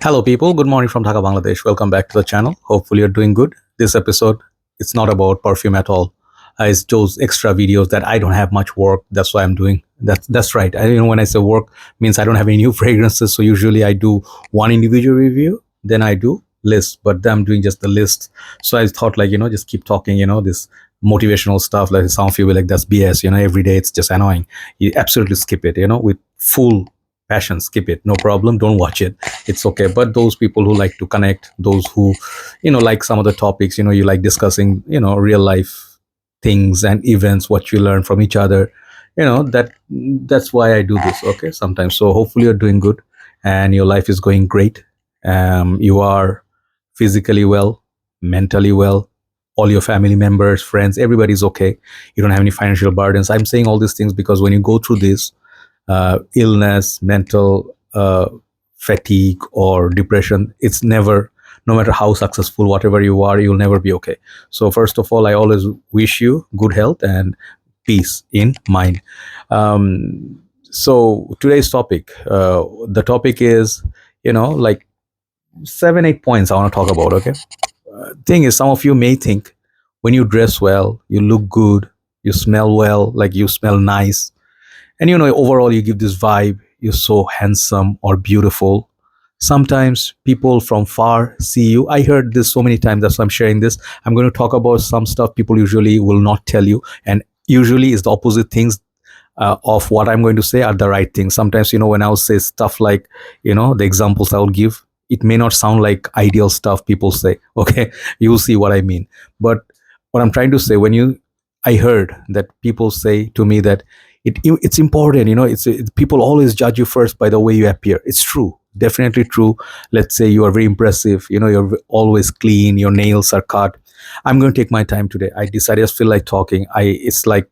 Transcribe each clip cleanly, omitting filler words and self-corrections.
Hello, people. Good morning from Dhaka, Bangladesh. Welcome back to the channel. Hopefully, you're doing good. This episode, it's not about perfume at all. It's those extra videos that I don't have much work. That's why I'm doing. That's right. When I say work, means I don't have any new fragrances. So usually I do one individual review, then I do list. But then I'm doing just the list. So I thought, just keep talking. This motivational stuff. Like some of you will like that's BS. Every day it's just annoying. You absolutely skip it. With full passion, skip it, no problem, don't watch it, it's okay. But those people who like to connect, those who like some of the topics, you like discussing real life things and events, what you learn from each other, that's why I do this, okay, sometimes. So hopefully you're doing good and your life is going great. You are physically well, mentally well, all your family members, friends, everybody's okay. You don't have any financial burdens. I'm saying all these things because when you go through this illness, mental fatigue, or depression, it's never, no matter how successful, whatever you are, you'll never be okay. So, first of all, I always wish you good health and peace in mind. So, today's topic, the topic is, like 7, 8 points I want to talk about, okay? Thing is, some of you may think when you dress well, you look good, you smell well, like you smell nice, and overall you give this vibe, you're so handsome or beautiful. Sometimes people from far see you. I heard this so many times, that's why I'm sharing this. I'm going to talk about some stuff people usually will not tell you, and usually is the opposite things of what I'm going to say are the right things. Sometimes, when I'll say stuff like, the examples I'll give, it may not sound like ideal stuff people say, okay, you'll see what I mean. But what I'm trying to say, I heard that people say to me that it's important, people always judge you first by the way you appear. It's true, definitely true. Let's say you are very impressive, you're always clean, your nails are cut. I'm going to take my time today. I decided, I just feel like talking. It's like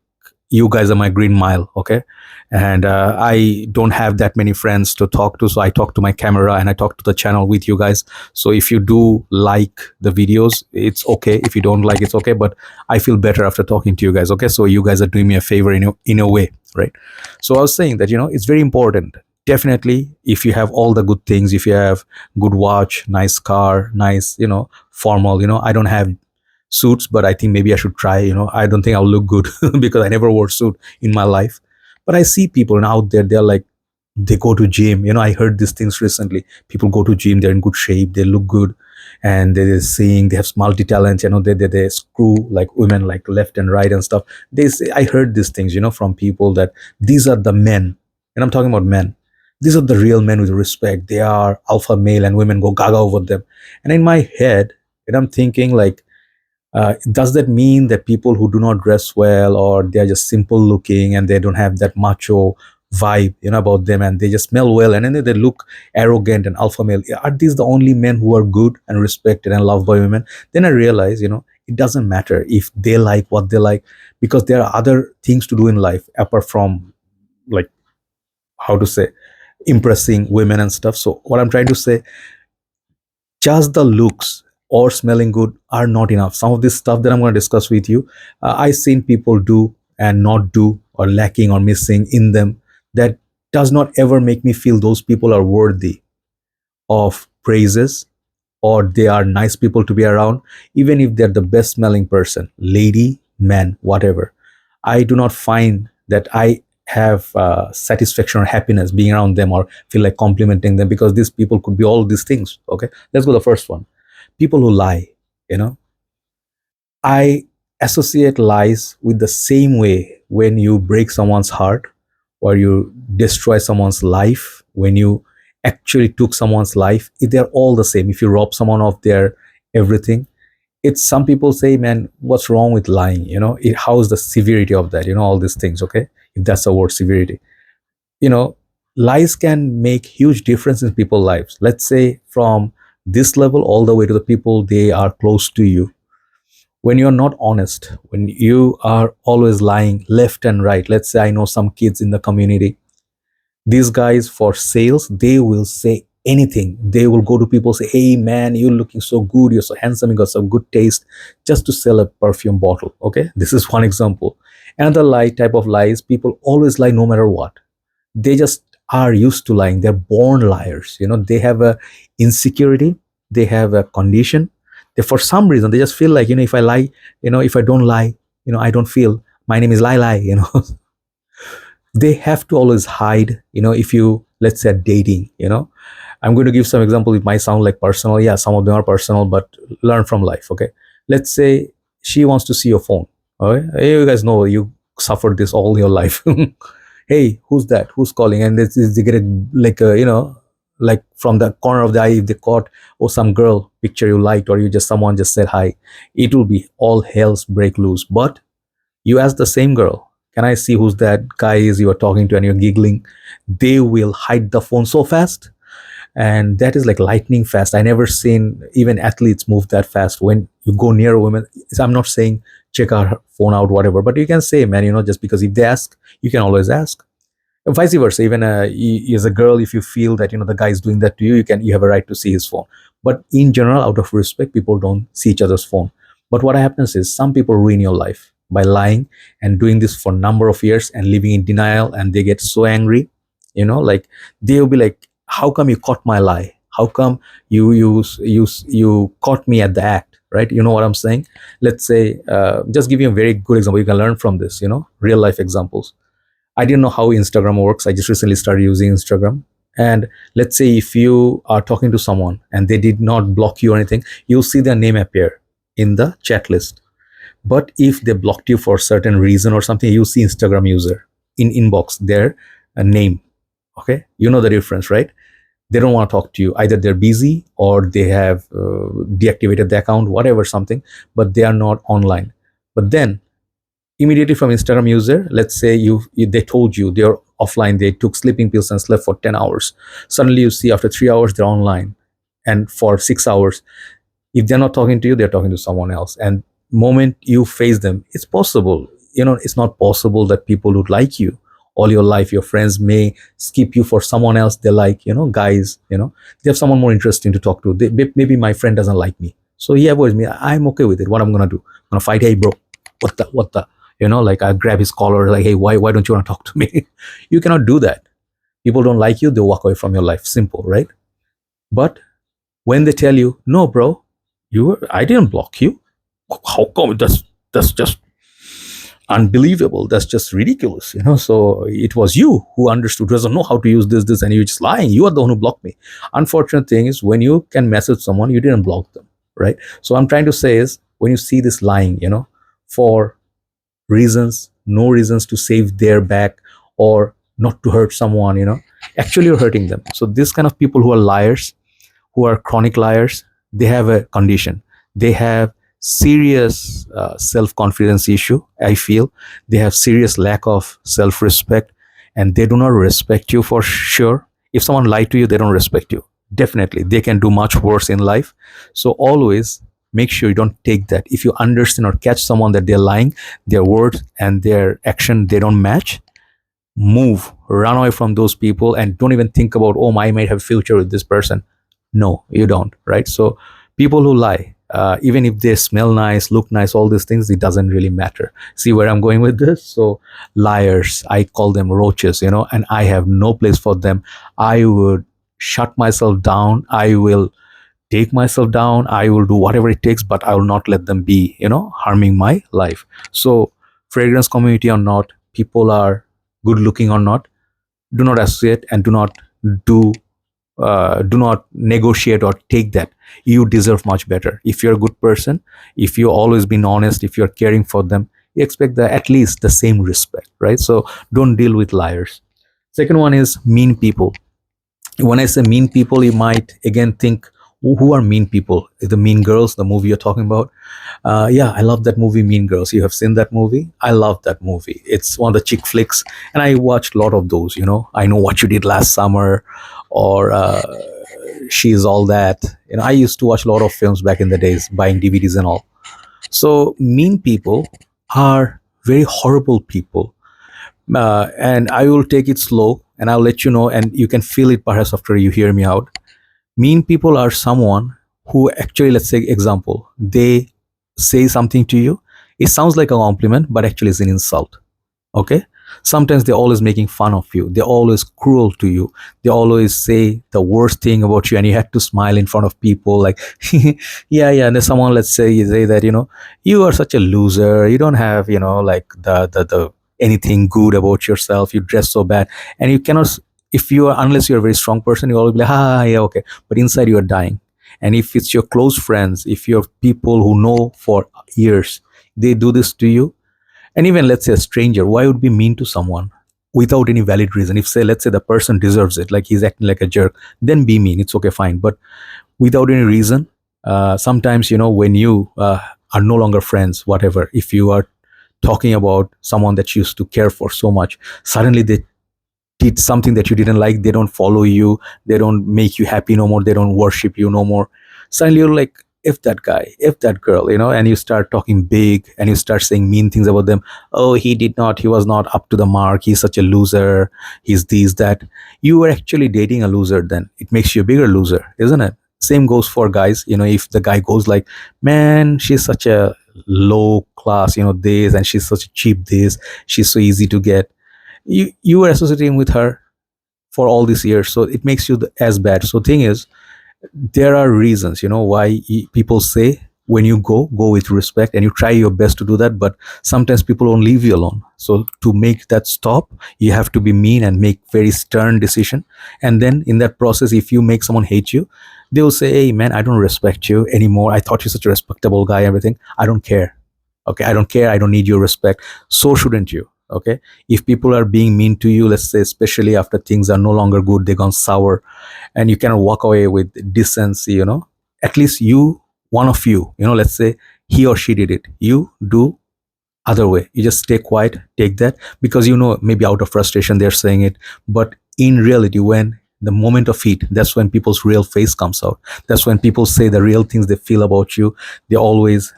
you guys are my green mile, okay? And I don't have that many friends to talk to, so I talk to my camera and I talk to the channel with you guys. So if you do like the videos, it's okay. If you don't like, it's okay. But I feel better after talking to you guys, okay? So you guys are doing me a favor in a way, right? So I was saying that, it's very important. Definitely, if you have all the good things, if you have good watch, nice car, nice, formal, I don't have suits, but I think maybe I should try. I don't think I'll look good because I never wore suit in my life. But I see people out there, they're like, they go to gym. I heard these things recently. People go to gym, they're in good shape, they look good, and they're seeing they have multi talents. They screw like women like left and right and stuff. They say, I heard these things, from people that these are the men, and I'm talking about men. These are the real men with respect. They are alpha male, and women go gaga over them. And in my head, and I'm thinking like, does that mean that people who do not dress well, or they are just simple looking and they don't have that macho vibe about them, and they just smell well and then they look arrogant and alpha male, are these the only men who are good and respected and loved by women? Then I realize, it doesn't matter if they like what they like, because there are other things to do in life apart from, like, how to say, impressing women and stuff. So what I'm trying to say, just the looks or smelling good are not enough. Some of this stuff that I'm going to discuss with you, I've seen people do and not do, or lacking or missing in them, that does not ever make me feel those people are worthy of praises, or they are nice people to be around, even if they're the best smelling person, lady, man, whatever. I do not find that I have satisfaction or happiness being around them, or feel like complimenting them, because these people could be all these things. Okay, let's go to the first one. People who lie. You know, I associate lies with the same way when you break someone's heart, or you destroy someone's life, when you actually took someone's life. They're all the same. If you rob someone of their everything, it's, some people say, man, what's wrong with lying? How is the severity of that? All these things. Okay, if that's the word, severity. you know Lies can make huge difference in people's lives. Let's say from this level all the way to the people they are close to you. When you're not honest, when you are always lying left and right, let's say I know some kids in the community, these guys, for sales, they will say anything. They will go to people, say, hey man, you're looking so good, you're so handsome, you got some good taste, just to sell a perfume bottle. Okay, this is one example. Another lie, type of lies, people always lie no matter what. They just are used to lying. They're born liars. They have a insecurity, they have a condition. They, for some reason, they just feel like, if I lie, if I don't lie, I don't feel. My name is lie. They have to always hide. If you, let's say, dating, I'm going to give some example. It might sound like personal. Yeah, some of them are personal, but learn from life. Okay, let's say she wants to see your phone. Okay, hey, you guys know you suffered this all your life. Hey, who's that? Who's calling? And they get a, like a, like from the corner of the eye, if they caught, or some girl picture you liked, or you just, someone just said hi, it will be all hell's break loose. But you ask the same girl, can I see who's that guy is you are talking to, and you're giggling, they will hide the phone so fast. And that is like lightning fast. I never seen even athletes move that fast. When you go near a woman, I'm not saying check her phone out, whatever, but you can say, man, just because if they ask, you can always ask. And vice versa, even as a girl, if you feel that the guy is doing that to you, you have a right to see his phone. But in general, out of respect, people don't see each other's phone. But what happens is, some people ruin your life by lying and doing this for a number of years and living in denial, and they get so angry. Like, they'll be like, how come you caught my lie? How come you caught me at the act? Right? You know what I'm saying? Let's say, just give you a very good example. You can learn from this. Real life examples. I didn't know how Instagram works. I just recently started using Instagram. And let's say if you are talking to someone and they did not block you or anything, you'll see their name appear in the chat list. But if they blocked you for a certain reason or something, you see Instagram user in inbox their name. Okay, you know the difference, right? They don't want to talk to you. Either they're busy or they have deactivated the account, whatever, something, but they are not online. But then immediately from Instagram user, let's say they told you they're offline, they took sleeping pills and slept for 10 hours. Suddenly you see after 3 hours they're online, and for 6 hours, if they're not talking to you, they're talking to someone else. And moment you face them, it's possible, it's not possible that people would like you all your life. Your friends may skip you for someone else they like. Guys, they have someone more interesting to talk to. Maybe my friend doesn't like me, so he avoids me. I'm okay with it. What I'm gonna do, I'm gonna fight. Hey bro, what the like, I grab his collar, like, hey, why don't you want to talk to me? You cannot do that. People don't like you, they walk away from your life. Simple, right? But when they tell you, no bro, I didn't block you. How come? That's just unbelievable. That's just ridiculous. So it was you who understood, doesn't know how to use this, and you're just lying. You are the one who blocked me. Unfortunate thing is, when you can message someone, you didn't block them, right? So I'm trying to say is, when you see this lying, for reasons, no reasons to save their back or not to hurt someone, actually you're hurting them. So this kind of people who are liars, who are chronic liars, they have a condition. They have serious self-confidence issue, I feel. They have serious lack of self-respect, and they do not respect you for sure. If someone lied to you, they don't respect you. Definitely, they can do much worse in life. So always make sure you don't take that. If you understand or catch someone that they're lying, their words and their action, they don't match, move, run away from those people, and don't even think about, oh, I might have a future with this person. No, you don't, right? So people who lie, even if they smell nice, look nice, all these things, it doesn't really matter. See where I'm going with this? So liars, I call them roaches, and I have no place for them. I would shut myself down. I will take myself down. I will do whatever it takes, but I will not let them be, harming my life. So fragrance community or not, people are good looking or not, do not associate, and do do not negotiate or take that. You deserve much better. If you're a good person, if you've always been honest, if you're caring for them, you expect at least the same respect, right? So don't deal with liars. Second one is mean people. When I say mean people, you might again think, who are mean people? The Mean Girls, the movie you're talking about. Yeah, I love that movie, Mean Girls. You have seen that movie? I love that movie. It's one of the chick flicks, and I watched a lot of those. I Know What You Did Last Summer, or She's All That. I used to watch a lot of films back in the days, buying DVDs and all. So mean people are very horrible people, and I will take it slow, and I'll let you know, and you can feel it perhaps after you hear me out. Mean people are someone who actually, let's say, example, they say something to you. It sounds like a compliment, but actually it's an insult. Okay. Sometimes they're always making fun of you, they're always cruel to you, they always say the worst thing about you, and you have to smile in front of people like yeah, yeah. And then someone, let's say, you say that, you are such a loser, you don't have, like the anything good about yourself, you dress so bad, and you cannot, if you are, unless you're a very strong person, you always be like, ah, yeah, okay, but inside you are dying. And if it's your close friends, if you're people who know for years, they do this to you. And even, let's say, a stranger, why would be mean to someone without any valid reason? If, say, let's say the person deserves it, like he's acting like a jerk, then be mean, it's okay, fine. But without any reason, sometimes, when you are no longer friends, whatever, if you are talking about someone that you used to care for so much, suddenly they did something that you didn't like, they don't follow you, they don't make you happy no more, they don't worship you no more, suddenly you're like, if that guy, if that girl, and you start talking big and you start saying mean things about them. Oh, he was not up to the mark, he's such a loser, he's this, that. You were actually dating a loser, then it makes you a bigger loser, isn't it? Same goes for guys. If the guy goes like, man, she's such a low class, this, and she's such a cheap this, she's so easy to get. You were associating with her for all these years, so it makes you as bad. So thing is, there are reasons, why people say, when you go with respect, and you try your best to do that, but sometimes people won't leave you alone. So to make that stop, you have to be mean and make very stern decision. And then in that process, if you make someone hate you, they will say, hey man, I don't respect you anymore, I thought you're such a respectable guy, everything, I don't care. Okay, I don't care, I don't need your respect. So shouldn't you? Okay, if people are being mean to you, let's say, especially after things are no longer good, they gone sour, and you cannot walk away with decency, at least you, one of you, let's say he or she did it, you do other way, you just stay quiet, take that, because maybe out of frustration they're saying it. But in reality, when the moment of heat, that's when people's real face comes out, that's when people say the real things they feel about you. They always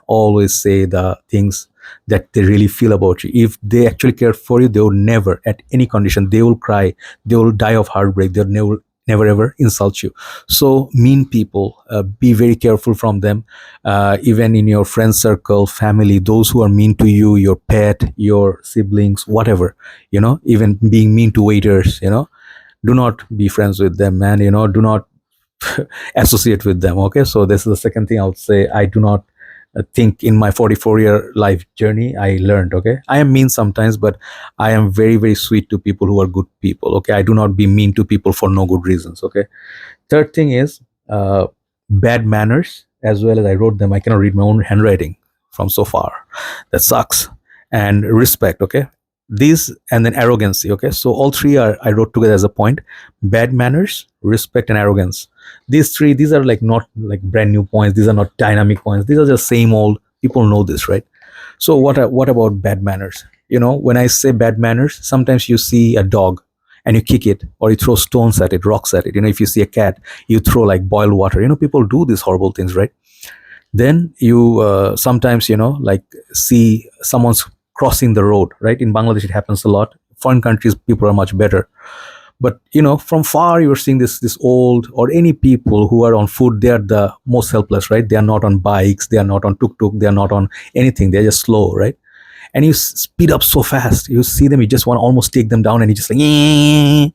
say the things that they really feel about you. If they actually care for you, they will never, at any condition, they will cry, they will die of heartbreak, they'll never ever insult you. So mean people, be very careful from them. Even in your friend circle, family, those who are mean to you, your pet, your siblings, whatever, even being mean to waiters, do not be friends with them, man. Do not associate with them. Okay, so this is the second thing I would say. I do not think in my 44-year life journey I learned. Okay, I am mean sometimes, but I am very, very sweet to people who are good people. Okay, I do not be mean to people for no good reasons. Okay, third thing is bad manners. As well as I wrote them, I cannot read my own handwriting from so far, that sucks. And respect. Okay, these, and then arrogancy. Okay, so all three are, I wrote together as a point: bad manners, respect, and arrogance. These three, these are like not like brand new points, these are not dynamic points, these are just same old, people know this, right? So what about bad manners? When I say bad manners, sometimes you see a dog and you kick it, or you throw stones at it, rocks at it. If you see a cat, you throw like boiled water. People do these horrible things, right? Then you sometimes, like, see someone's crossing the road, right? In Bangladesh it happens a lot. Foreign countries, people are much better. But from far you're seeing this old, or any people who are on foot, they are the most helpless, right? They are not on bikes, they are not on tuk-tuk, they are not on anything, they're just slow, right? And you speed up so fast, you see them, you just want to almost take them down, and you just like,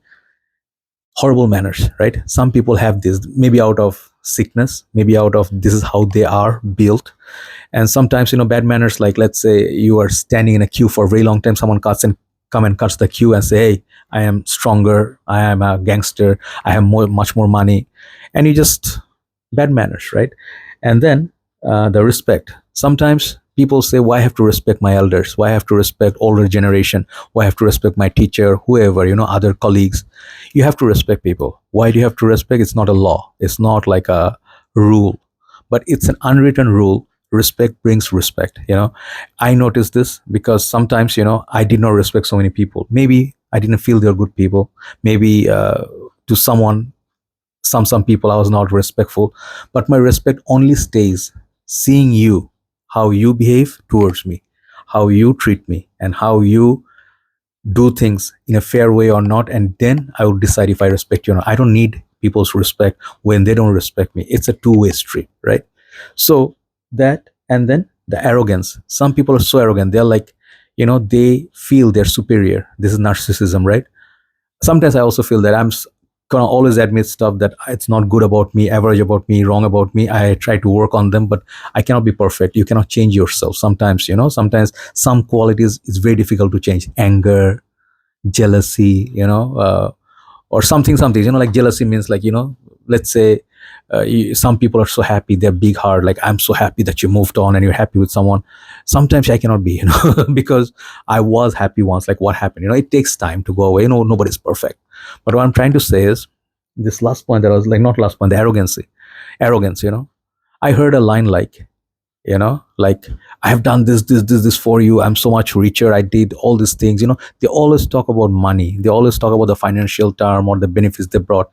horrible manners, right? Some people have this, maybe out of sickness, maybe out of, this is how they are built. And sometimes, bad manners, like, let's say you are standing in a queue for a very long time, someone cuts and come and cuts the queue and say, hey, I am stronger, I am a gangster, I have much more money, and you just, bad manners, right? And then the respect. Sometimes people say, why I have to respect my elders, why I have to respect older generation, why I have to respect my teacher, whoever, other colleagues. You have to respect people. Why do you have to respect? It's not a law, it's not like a rule, but it's an unwritten rule. Respect brings respect. I noticed this because sometimes, I did not respect so many people. Maybe I didn't feel they're good people. Maybe to someone, some people I was not respectful. But my respect only stays seeing you, how you behave towards me, how you treat me, and how you do things in a fair way or not. And then I will decide if I respect you or not. I don't need people's respect when they don't respect me. It's a two-way street, right? So that, and then the arrogance. Some people are so arrogant, they're like, they feel they're superior. This is narcissism, right? Sometimes I also feel that I'm gonna always admit stuff that it's not good about me, average about me, wrong about me. I try to work on them, but I cannot be perfect. You cannot change yourself. Sometimes, sometimes some qualities is very difficult to change. Anger, jealousy, or something, like jealousy means, like, let's say, some people are so happy, they're big heart, like, I'm so happy that you moved on and you're happy with someone. Sometimes I cannot be, because I was happy once. Like, what happened? It takes time to go away. Nobody's perfect. But what I'm trying to say is, this last point that I was like, not last point, the arrogance. I heard a line like, I have done this for you, I'm so much richer, I did all these things. They always talk about money, they always talk about the financial term or the benefits they brought.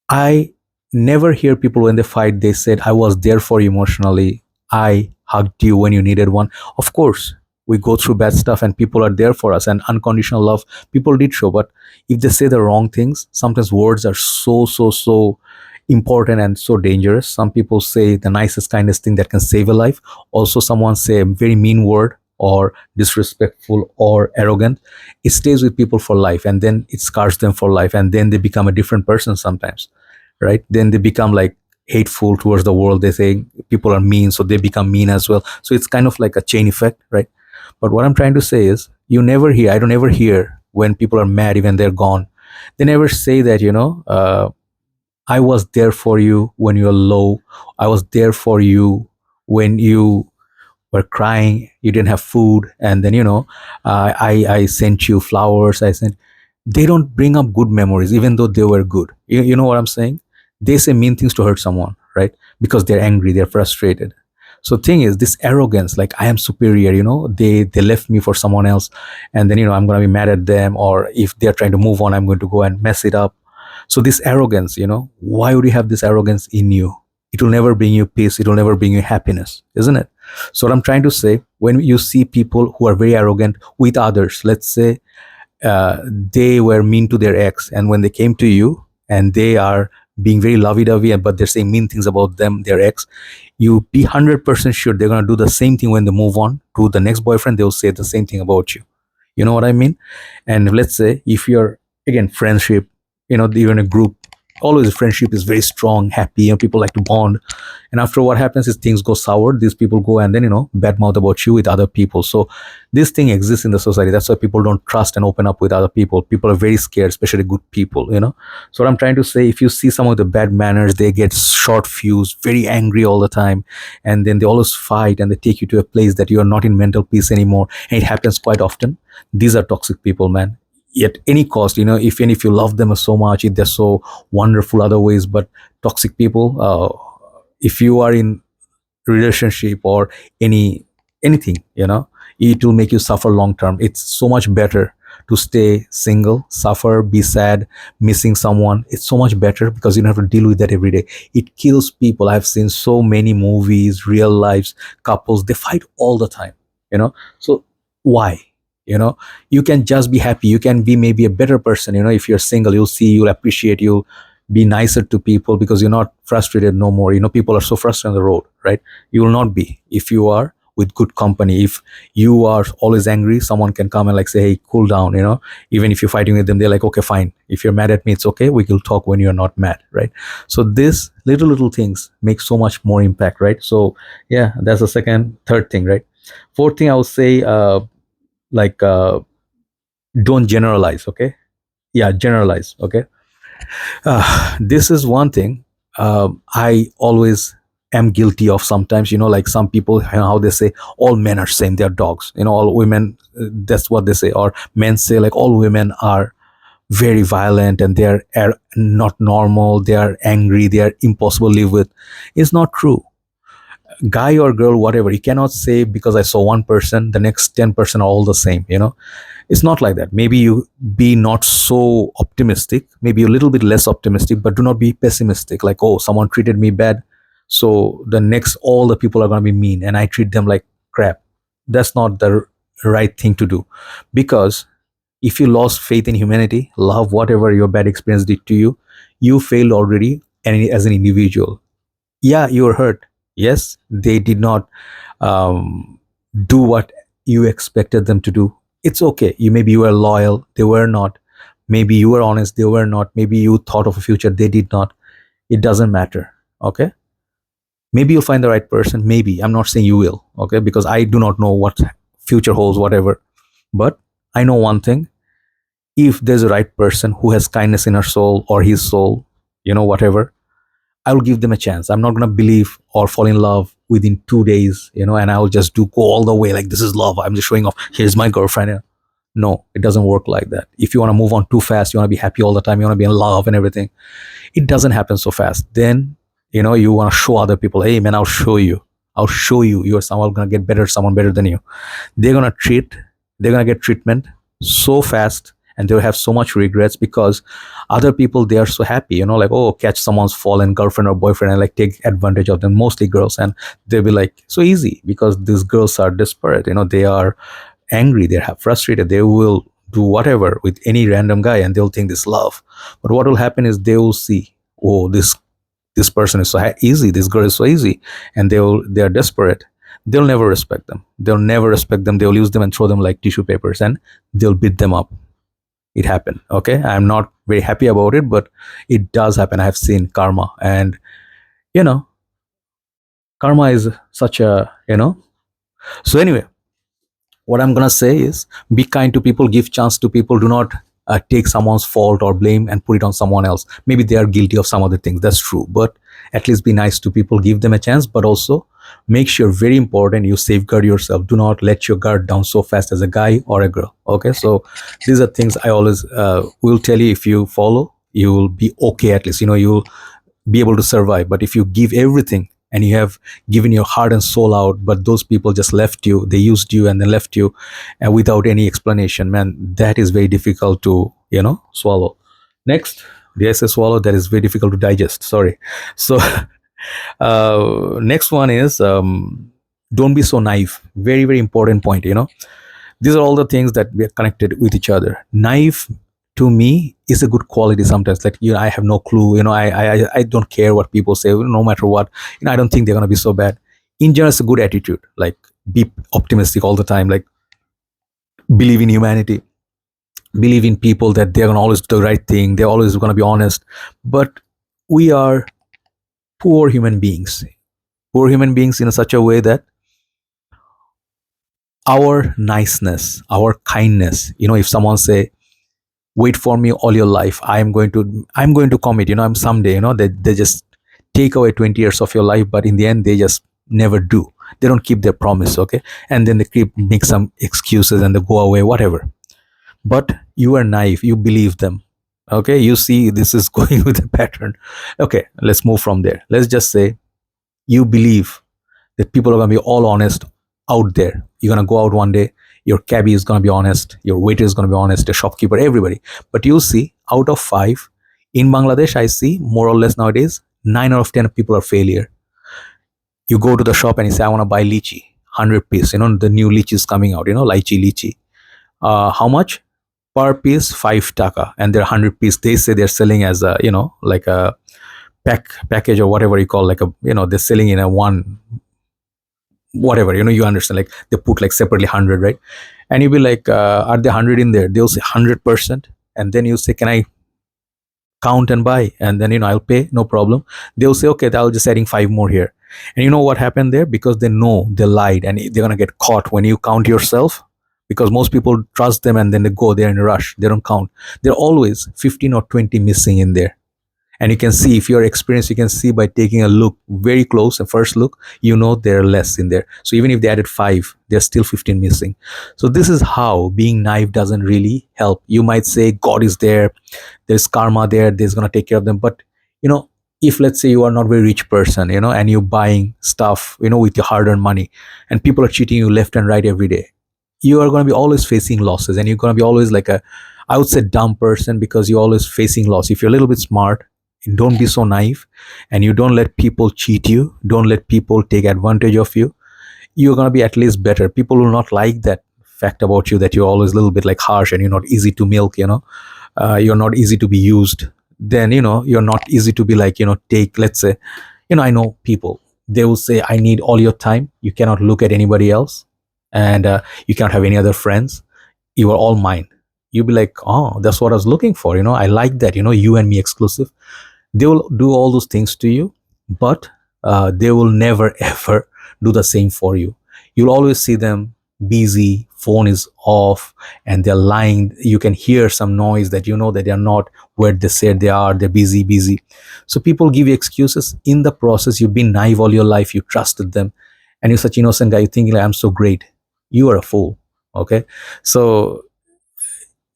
I never hear people when they fight, they said, I was there for you emotionally, I hugged you when you needed one. Of course, we go through bad stuff and people are there for us, and unconditional love people did show. But if they say the wrong things, sometimes words are so important and so dangerous. Some people say the nicest, kindest thing that can save a life. Also, someone say a very mean word or disrespectful or arrogant. It stays with people for life, and then it scars them for life, and then they become a different person sometimes, right? Then they become like hateful towards the world. They say people are mean, so they become mean as well. So it's kind of like a chain effect, right? But what I'm trying to say is, I don't ever hear when people are mad, even they're gone. They never say that, I was there for you when you're low. I was there for you when you were crying, you didn't have food, and then, I sent you flowers. They don't bring up good memories, even though they were good. You know what I'm saying? They say mean things to hurt someone, right? Because they're angry, they're frustrated. So thing is, this arrogance, like, I am superior, they left me for someone else, and then, I'm gonna be mad at them, or if they're trying to move on, I'm going to go and mess it up. So this arrogance, why would you have this arrogance in you? It will never bring you peace, it will never bring you happiness, isn't it? So what I'm trying to say, when you see people who are very arrogant with others, let's say, they were mean to their ex, and when they came to you and they are being very lovey-dovey, but they're saying mean things about them, their ex, you be 100% sure they're going to do the same thing when they move on to the next boyfriend. They'll say the same thing about you. You know what I mean? And let's say, if you're, again, friendship, you're in a group, always friendship is very strong, happy, people like to bond. And after, what happens is, things go sour, these people go and then, badmouth about you with other people. So this thing exists in the society. That's why people don't trust and open up with other people. People are very scared, especially good people. So what I'm trying to say, if you see some of the bad manners, they get short fuse, very angry all the time, and then they always fight, and they take you to a place that you are not in mental peace anymore, and it happens quite often. These are toxic people, man. At any cost, even if you love them so much, if they're so wonderful other ways. But toxic people, if you are in relationship or anything, it will make you suffer long term. It's so much better to stay single, suffer, be sad, missing someone. It's so much better, because you don't have to deal with that every day. It kills people. I've seen so many movies, real lives, couples, they fight all the time. So why? You can just be happy. You can be maybe a better person. If you're single, you'll appreciate, you'll be nicer to people, because you're not frustrated no more. People are so frustrated on the road, right? You will not be if you are with good company. If you are always angry, someone can come and like say, hey, cool down. Even if you're fighting with them, they're like, okay, fine, if you're mad at me, it's okay, we will talk when you're not mad, right? So this little things make so much more impact, right? So yeah, that's the second, third thing, right? Fourth thing I would say, like, don't generalize. Okay, yeah, generalize. Okay, this is one thing, I always am guilty of sometimes. Like, some people, how they say all men are same, they're dogs. All women, that's what they say. Or men say like all women are very violent, and are not normal, they are angry, they are impossible to live with. It's not true. Guy or girl, whatever, you cannot say because I saw one person, the next 10% are all the same. It's not like that. Maybe you be not so optimistic, maybe a little bit less optimistic, but do not be pessimistic, like, oh, someone treated me bad, so the next all the people are going to be mean and I treat them like crap. That's not the right thing to do. Because if you lost faith in humanity, love, whatever your bad experience did to you, you failed already. And as an individual, yeah, you were hurt. Yes, they did not do what you expected them to do. It's okay. Maybe you were loyal, they were not. Maybe you were honest, they were not. Maybe you thought of a future, they did not. It doesn't matter. Okay. Maybe you'll find the right person. Maybe. I'm not saying you will. Okay. Because I do not know what future holds, whatever. But I know one thing. If there's a right person who has kindness in her soul or his soul, whatever, I will give them a chance. I'm not going to believe or fall in love within 2 days, and I'll just do go all the way like this is love. I'm just showing off. Here's my girlfriend. No, it doesn't work like that. If you want to move on too fast, you want to be happy all the time, you want to be in love and everything, it doesn't happen so fast. Then, you want to show other people, hey, man, I'll show you. I'll show you. You're someone going to get better, someone better than you. They're going to they're going to get treatment so fast, and they'll have so much regrets because other people, they are so happy, like, oh, catch someone's fallen girlfriend or boyfriend and like take advantage of them, mostly girls. And they'll be like, so easy because these girls are desperate, they are angry, they're frustrated, they will do whatever with any random guy and they'll think this love. But what will happen is they will see, oh, this person is so easy, this girl is so easy, and they're desperate. They'll never respect them. They'll use them and throw them like tissue papers, and they'll beat them up. It happened. Okay, I'm not very happy about it, but it does happen. I have seen karma, and you know karma is such a so anyway, what I'm gonna say is, be kind to people, give chance to people. Do not take someone's fault or blame and put it on someone else. Maybe they are guilty of some other things, that's true, but at least be nice to people, give them a chance. But also make sure, very important, you safeguard yourself. Do not let your guard down so fast as a guy or a girl. Okay, so these are things I always will tell you. If you follow, you will be okay. At least you'll be able to survive. But if you give everything and you have given your heart and soul out, but those people just left you, they used you and then left you, and without any explanation, man, that is very difficult to swallow. Next, did I say swallow? That is very difficult to digest, sorry. So next one is, don't be so naive. Very, very important point. These are all the things that we are connected with each other. Naive, to me, is a good quality sometimes. Like, I have no clue. I don't care what people say, no matter what. I don't think they're gonna be so bad. In general, it's a good attitude. Like, be optimistic all the time. Like, believe in humanity. Believe in people that they're gonna always do the right thing. They're always gonna be honest. But we are poor human beings. Poor human beings in such a way that our niceness, our kindness. If someone say, wait for me all your life, I'm going to commit, I'm someday, they just take away 20 years of your life, but in the end they just never do. They don't keep their promise. Okay, and then they make some excuses and they go away, whatever. But you are naive, you believe them. Okay, you see this is going with a pattern. Okay, let's move from there. Let's just say you believe that people are going to be all honest out there. You're going to go out one day, your cabbie is going to be honest, your waiter is going to be honest, the shopkeeper, everybody. But you see, out of 5 in Bangladesh, I see more or less nowadays 9 out of 10 people are failure. You go to the shop and you say, I want to buy lychee, 100 piece. The new lychee is coming out, lychee. How much? Per piece 5 taka, and they're 100 piece. They say they're selling as a like a package or whatever you call, like a they're selling in a one whatever, you understand, like they put like separately 100, right? And you'll be like, are there 100 in there? They'll say 100%. And then you say, can I count and buy? And then I'll pay, no problem. They'll say, okay, I'll just adding 5 more here. And you know what happened there? Because they know they lied, and they're gonna get caught when you count yourself, because most people trust them and then they go there in a rush, they don't count. There are always 15 or 20 missing in there. And you can see, if you're experienced, you can see by taking a look very close, a first look, there are less in there. So even if they added 5, there's still 15 missing. So this is how being naive doesn't really help. You might say God is there, there's karma there, there's going to take care of them. But if let's say you are not a very rich person, and you're buying stuff with your hard-earned money, and people are cheating you left and right every day, you are going to be always facing losses, and you're going to be always like I would say dumb person, because you're always facing loss. If you're a little bit smart, don't be so naive, and you don't let people cheat you, don't let people take advantage of you, you're going to be at least better. People will not like that fact about you, that you're always a little bit like harsh, and you're not easy to milk, you're not easy to be used. Then you're not easy to be like, take, let's say, I know people, they will say, I need all your time, you cannot look at anybody else. and you can't have any other friends. You are all mine. You'll be like, oh, that's what I was looking for. I like that. You and me exclusive. They will do all those things to you, but they will never ever do the same for you. You'll always see them busy, phone is off, and they're lying. You can hear some noise that you know that they're not where they said they are. They're busy. So people give you excuses. In the process, you've been naive all your life. You trusted them, and you're such innocent guy. You think like, I'm so great. You are a fool. Okay, so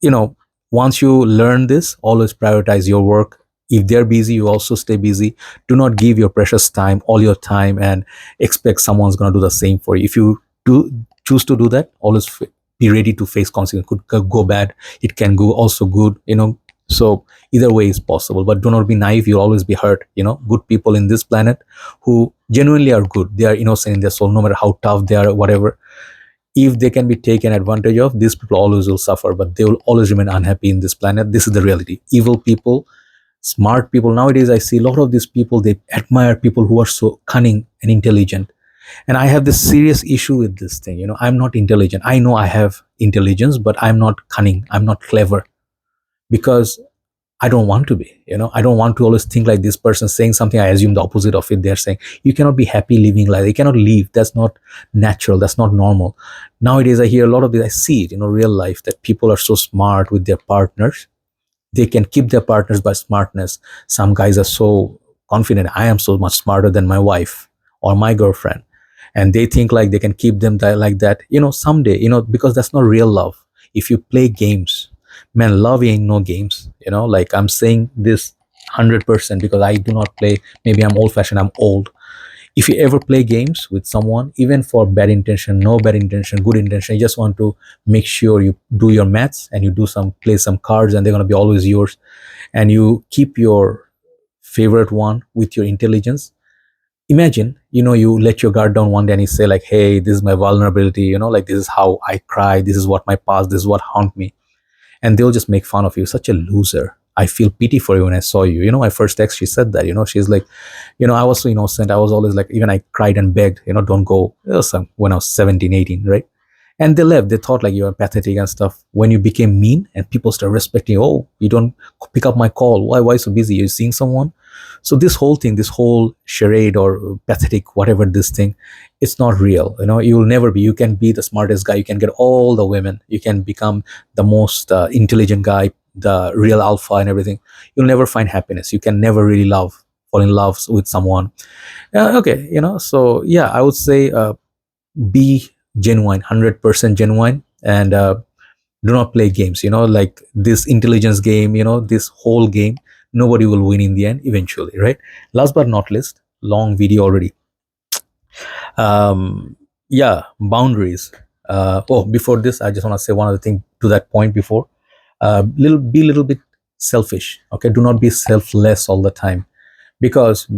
you know once you learn this, always prioritize your work. If they're busy, you also stay busy. Do not give your precious time, all your time, and expect someone's going to do the same for you. If you do choose to do that, always be ready to face consequences. It could go bad, it can go also good. So either way is possible, but do not be naive. You'll always be hurt. Good people in this planet who genuinely are good, they are innocent in their soul, no matter how tough they are, whatever. If they can be taken advantage of, these people always will suffer, but they will always remain unhappy in this planet. This is the reality. Evil people, smart people, nowadays I see a lot of these people, they admire people who are so cunning and intelligent. And I have this serious issue with this thing. I'm not intelligent. I know I have intelligence, but I'm not cunning, I'm not clever, because I don't want to be. I don't want to always think like this person saying something, I assume the opposite of it. They're saying you cannot be happy living life. You cannot live. That's not natural. That's not normal. Nowadays, I hear a lot of this. I see it in real life that people are so smart with their partners. They can keep their partners by smartness. Some guys are so confident. I am so much smarter than my wife or my girlfriend, and they think like they can keep them like that. Someday, because that's not real love. If you play games, man, love ain't no games. Like I'm saying this 100% because I do not play. Maybe I'm old fashioned. I'm old. If you ever play games with someone, even for bad intention, no bad intention, good intention, you just want to make sure you do your maths and you do some play some cards, and they're going to be always yours, and you keep your favorite one with your intelligence. Imagine, you let your guard down one day and you say like, hey, this is my vulnerability, like this is how I cry, this is what my past, this is what haunt me, and they'll just make fun of you. Such a loser. I feel pity for you when I saw you. My first text, she said that. She's like, I was so innocent. I was always like, even I cried and begged, don't go. It was when I was 17, 18, right? And they left. They thought like you were pathetic and stuff. When you became mean and people start respecting you, oh, you don't pick up my call. Why so busy? You're seeing someone? So this whole thing, this whole charade or pathetic, whatever this thing, it's not real. You will never be. You can be the smartest guy. You can get all the women. You can become the most intelligent guy, the real alpha and everything. You'll never find happiness. You can never really fall in love with someone. Okay, so yeah, I would say be genuine, 100% genuine, and do not play games. Like this intelligence game, this whole game, nobody will win in the end eventually, right? Last but not least, long video already. Yeah, boundaries. Oh, before this, I just want to say one other thing to that point before. Be a little bit selfish. Okay, do not be selfless all the time, because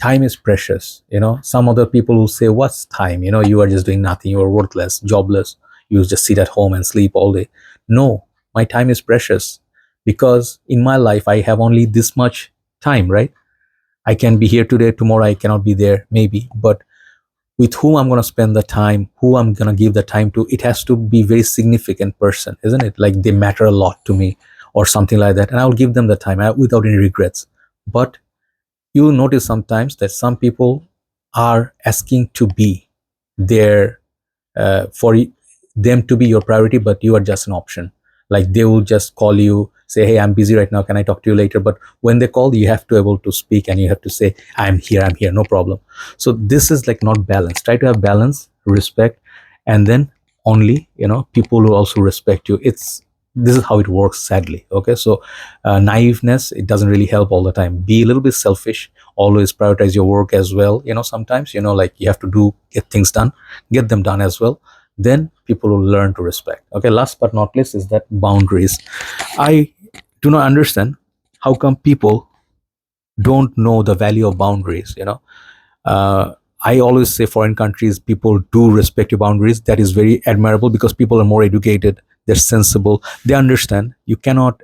time is precious. Some other people will say, what's time? You are just doing nothing. You are worthless, jobless. You just sit at home and sleep all day. No, my time is precious, because in my life I have only this much time, right? I can be here today, tomorrow I cannot be there, maybe, but with whom I'm going to spend the time, who I'm going to give the time to, it has to be very significant person, isn't it? Like they matter a lot to me or something like that, and I'll give them the time without any regrets. But you will notice sometimes that some people are asking to be there, for them to be your priority, but you are just an option. Like they will just call you, say, hey, I'm busy right now, can I talk to you later? But when they call, you have to able to speak, and you have to say, I'm here, no problem. So this is like not balanced. Try to have balance, respect, and then only people will also respect you. This is how it works, sadly. Okay, so naiveness, it doesn't really help all the time. Be a little bit selfish. Always prioritize your work as well. Sometimes like you have to get things done, get them done as well. Then people will learn to respect. Okay, last but not least is that boundaries. I do not understand how come people don't know the value of boundaries. I always say foreign countries, people do respect your boundaries. That is very admirable, because people are more educated, they're sensible, they understand you cannot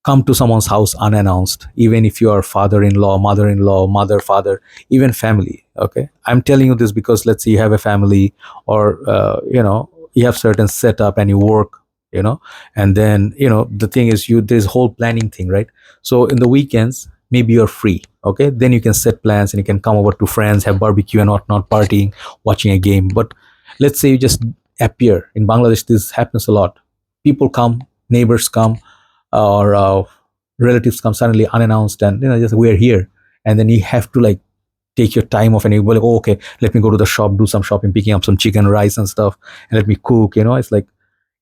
come to someone's house unannounced, even if you are father-in-law, mother-in-law, mother, father, even family. Okay, I'm telling you this because let's say you have a family, or you have certain setup and you work, and then the thing is, there's whole planning thing, right? So in the weekends maybe you're free, okay, then you can set plans and you can come over to friends, have barbecue and whatnot, partying, watching a game. But let's say you just appear in Bangladesh. This happens a lot. People come, neighbors come, or relatives come suddenly unannounced, and just we're here, and then you have to like take your time off, and you go like, oh, okay, let me go to the shop, do some shopping, picking up some chicken, rice and stuff, and let me cook. It's like,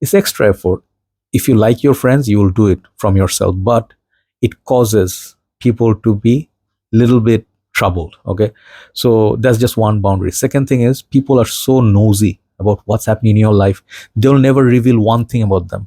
it's extra effort. If you like your friends, you will do it from yourself, but it causes people to be little bit troubled, okay? So that's just one boundary. Second thing is, people are so nosy about what's happening in your life. They'll never reveal one thing about them.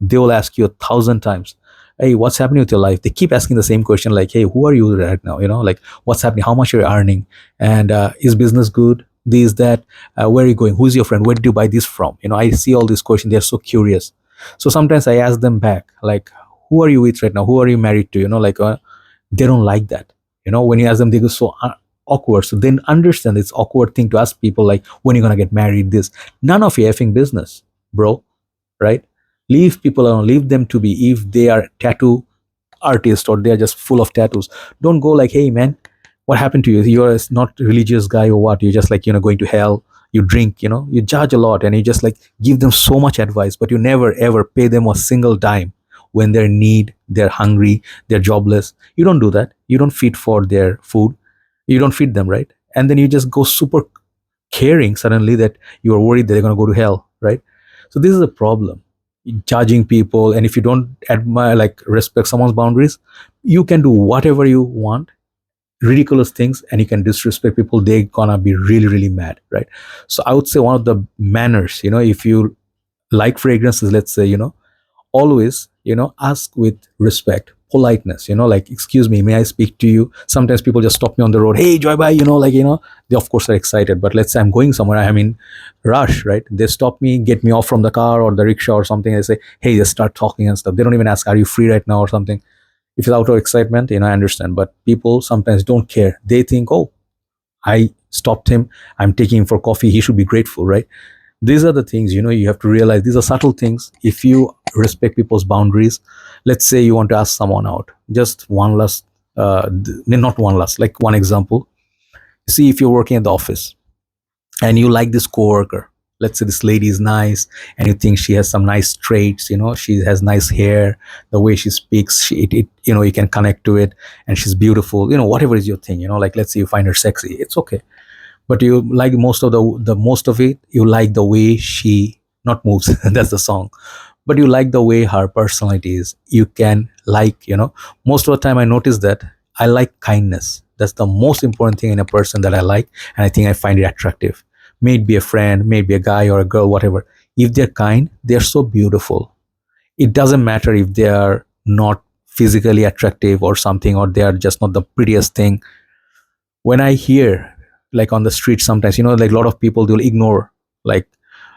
They will ask you 1,000 times, hey, what's happening with your life? They keep asking the same question, like, hey, who are you right now? Like, what's happening? How much are you earning? And is business good? This, that, where are you going? Who's your friend? Where did you buy this from? I see all these questions. They're so curious. So sometimes I ask them back, like, who are you with right now? Who are you married to? Like, they don't like that. When you ask them, they go so awkward. So then understand it's awkward thing to ask people, like, when are you gonna get married? This, none of your effing business, bro, right? Leave people alone. Leave them to be. If they are tattoo artists or they are just full of tattoos, don't go like, hey man, what happened to you? You're not religious guy or what? You're just like, going to hell. You drink, you judge a lot, and you just like give them so much advice, but you never ever pay them a single dime when they're in need, they're hungry, they're jobless. You don't do that. You don't feed for their food. You don't feed them, right? And then you just go super caring suddenly, that you are worried that they're going to go to hell, right? So this is a problem, judging people. And if you don't admire, like, respect someone's boundaries, you can do whatever you want, ridiculous things, and you can disrespect people. They're gonna be really really mad, right? So I would say one of the manners, if you like fragrances, let's say, always, ask with respect, politeness, like, excuse me, may I speak to you? Sometimes people just stop me on the road, hey Joy, bye, like, they of course are excited. But let's say I'm going somewhere, I'm in rush, right? They stop me, get me off from the car or the rickshaw or something. I say, hey, just start talking and stuff. They don't even ask, are you free right now or something. If it's out of excitement, I understand. But people sometimes don't care. They think, oh, I stopped him, I'm taking him for coffee, he should be grateful, right? These are the things, you have to realize. These are subtle things. If you respect people's boundaries, let's say you want to ask someone out, just one last, not one last, like one example. See, if you're working at the office and you like this coworker, let's say this lady is nice, and you think she has some nice traits, she has nice hair, the way she speaks, you can connect to it, and she's beautiful, whatever is your thing, like, let's say you find her sexy, it's okay. But you like most of the most of it, you like the way she not moves, that's the song, but you like the way her personality is. You can like, most of the time I notice that I like kindness. That's the most important thing in a person that I like, and I think I find it attractive. May it be a friend, maybe a guy or a girl, whatever. If they're kind, they're so beautiful. It doesn't matter if they are not physically attractive or something, or they are just not the prettiest thing. When I hear, like, on the street sometimes, like, a lot of people, they'll ignore, like,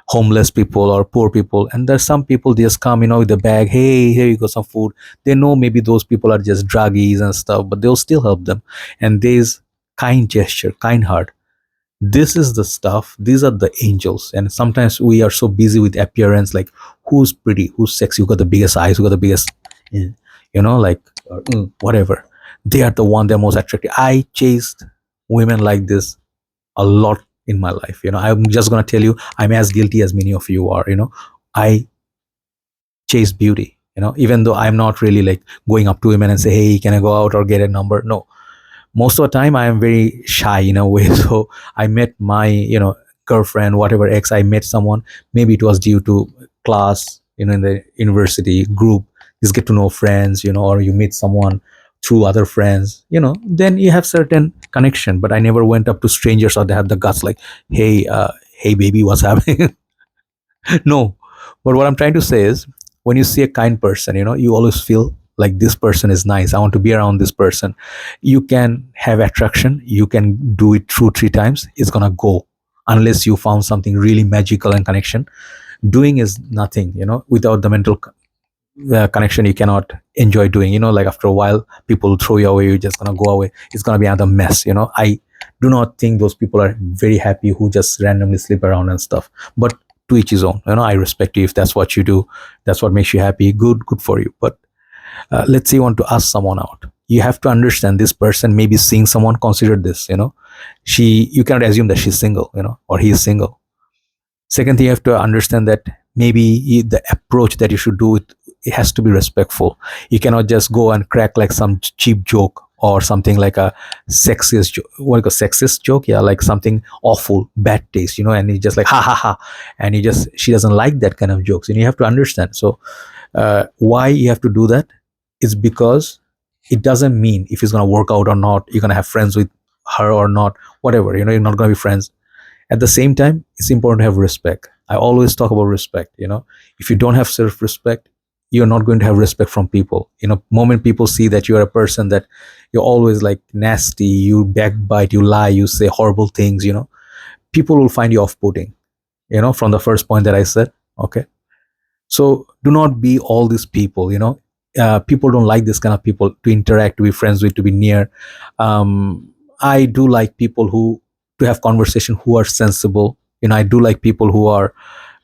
homeless people or poor people, and there's some people, they just come, with the bag, hey, here you go, some food. They know maybe those people are just druggies and stuff, but they'll still help them. And there's kind gesture, kind heart. This is the stuff. These are the angels. And sometimes we are so busy with appearance, like, who's pretty, who's sexy, who got the biggest eyes, who got the biggest, like, whatever. They are the one, they're most attractive. I chased women like this a lot in my life. I'm just gonna tell you, I'm as guilty as many of you are. I chase beauty, even though I'm not really like going up to women and say, hey, can I go out or get a number? No, most of the time I am very shy in a way. So I met my, girlfriend, whatever, ex, I met someone, maybe it was due to class, in the university group, just get to know friends, or you meet someone through other friends, then you have certain connection. But I never went up to strangers, or they have the guts like, hey, hey baby, what's happening? No. But what I'm trying to say is, when you see a kind person, you always feel like, this person is nice, I want to be around this person. You can have attraction, you can do it 2 3 times, it's gonna go, unless you found something really magical and connection. Doing is nothing, without the mental connection. You cannot enjoy doing, like, after a while people throw you away, you're just gonna go away, it's gonna be another mess. I do not think those people are very happy who just randomly sleep around and stuff. But to each his own. I respect you. If that's what you do, that's what makes you happy, good for you. But let's say you want to ask someone out, you have to understand this person may be seeing someone. Consider this, you cannot assume that she's single, or he is single. Second thing, you have to understand that maybe the approach that you should do it has to be respectful. You cannot just go and crack like some cheap joke or something like a sexist what like a sexist joke, yeah, like something awful, bad taste, and you just like ha ha ha, and she doesn't like that kind of jokes, and you have to understand. So why you have to do that is because it doesn't mean if it's going to work out or not, you're going to have friends with her or not, whatever, you're not going to be friends. At the same time, it's important to have respect. I always talk about respect. If you don't have self-respect, you're not going to have respect from people. Moment people see that you're a person that you're always like nasty, you backbite, you lie, you say horrible things, people will find you off-putting, from the first point that I said. Okay. So do not be all these people. People don't like this kind of people to interact, to be friends with, to be near. I do like people who to have conversation who are sensible. I do like people who are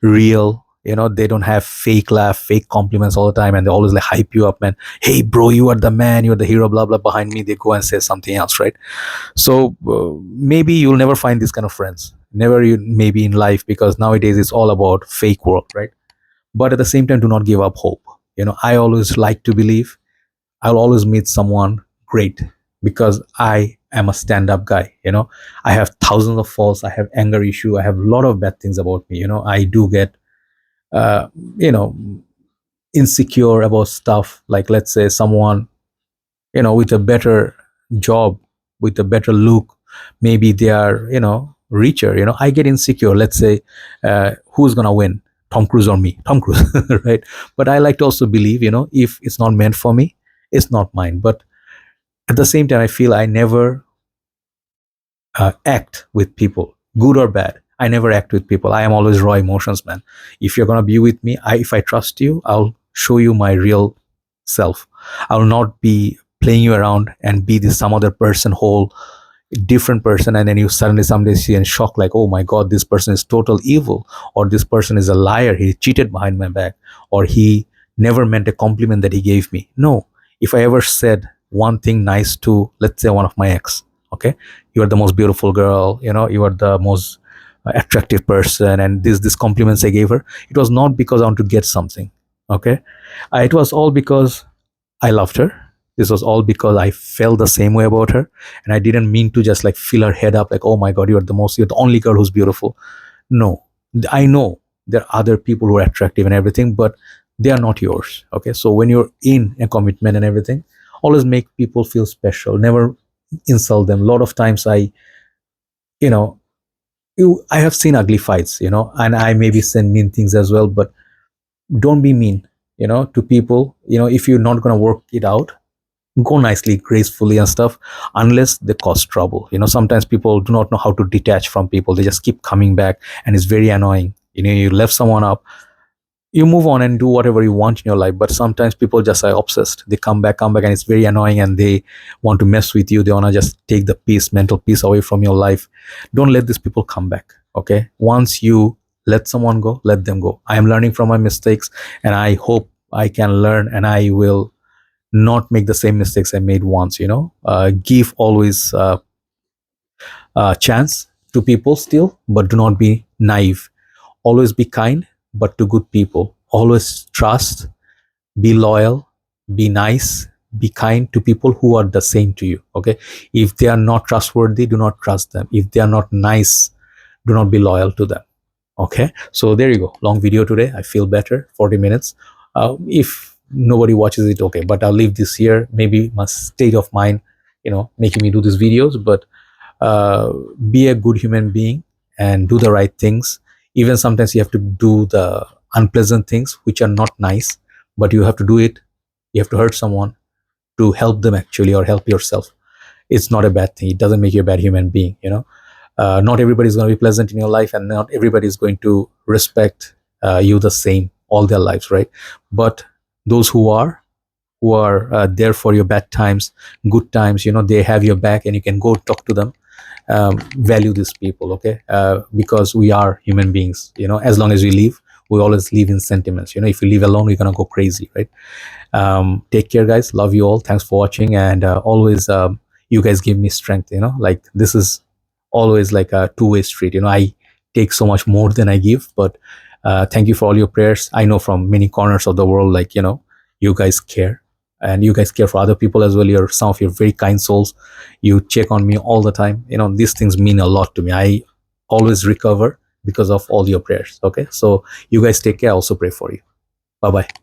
real. They don't have fake laugh, fake compliments all the time, and they always like hype you up, man. Hey bro, you are the man, you're the hero, blah blah. Behind me they go and say something else, right? So maybe you'll never find these kind of friends, never, maybe in life, because nowadays it's all about fake world, right? But at the same time, do not give up hope. I always like to believe I'll always meet someone great, because I am a stand-up guy. I have thousands of faults, I have anger issue, I have a lot of bad things about me. I do get uh, you know insecure about stuff, like let's say someone with a better job, with a better look, maybe they are richer. I get insecure. Let's say who's gonna win, Tom Cruise or me? Tom Cruise. Right? But I like to also believe, if it's not meant for me, it's not mine. But at the same time, I feel I never act with people, good or bad. I never act with people. I am always raw emotions, man. If you're gonna be with me, if I trust you, I'll show you my real self. I'll not be playing you around and be this some other person, whole different person, and then you suddenly someday see and shock like, oh my god, this person is total evil, or this person is a liar, he cheated behind my back, or he never meant a compliment that he gave me. No. If I ever said one thing nice to, let's say, one of my ex, okay, you are the most beautiful girl, you are the most attractive person, and this compliments I gave her, it was not because I want to get something. Okay. It was all because I loved her. This was all because I felt the same way about her, and I didn't mean to just like fill her head up like, oh my god, you're the only girl who's beautiful. No. I know there are other people who are attractive and everything, but they are not yours. Okay. So when you're in a commitment and everything, always make people feel special, never insult them. A lot of times you know I have seen ugly fights, and I maybe send mean things as well, but don't be mean, to people. If you're not going to work it out, go nicely, gracefully and stuff, unless they cause trouble. Sometimes people do not know how to detach from people. They just keep coming back, and it's very annoying. You left someone up, you move on and do whatever you want in your life, but sometimes people just are obsessed. They come back, and it's very annoying, and they want to mess with you. They want to just take the mental peace away from your life. Don't let these people come back. Okay. Once you let someone go, let them go. I am learning from my mistakes, and I hope I can learn, and I will not make the same mistakes I made once. Give always chance to people still, but do not be naive. Always be kind, but to good people. Always trust, be loyal, be nice, be kind to people who are the same to you. Okay. If they are not trustworthy, do not trust them. If they are not nice, do not be loyal to them. Okay. So there you go. Long video today. I feel better. 40 minutes. If nobody watches it, okay. But I'll leave this here. Maybe my state of mind, making me do these videos. But be a good human being and do the right things. Even sometimes you have to do the unpleasant things which are not nice, but you have to do it. You have to hurt someone to help them actually, or help yourself. It's not a bad thing. It doesn't make you a bad human being. Not everybody is going to be pleasant in your life, and not everybody is going to respect you the same all their lives, right? But those who are there for your bad times, good times, they have your back, and you can go talk to them. value these people, okay? Because we are human beings, as long as we live, we always live in sentiments. If we live alone, we're gonna go crazy, right? Take care, guys. Love you all. Thanks for watching, and always, you guys give me strength. Like, this is always like a two-way street. I take so much more than I give, but thank you for all your prayers. I know from many corners of the world, like, you guys care, and you guys care for other people as well. You're some of your very kind souls. You check on me all the time. These things mean a lot to me. I always recover because of all your prayers. Okay, so you guys take care. I also pray for you. Bye bye.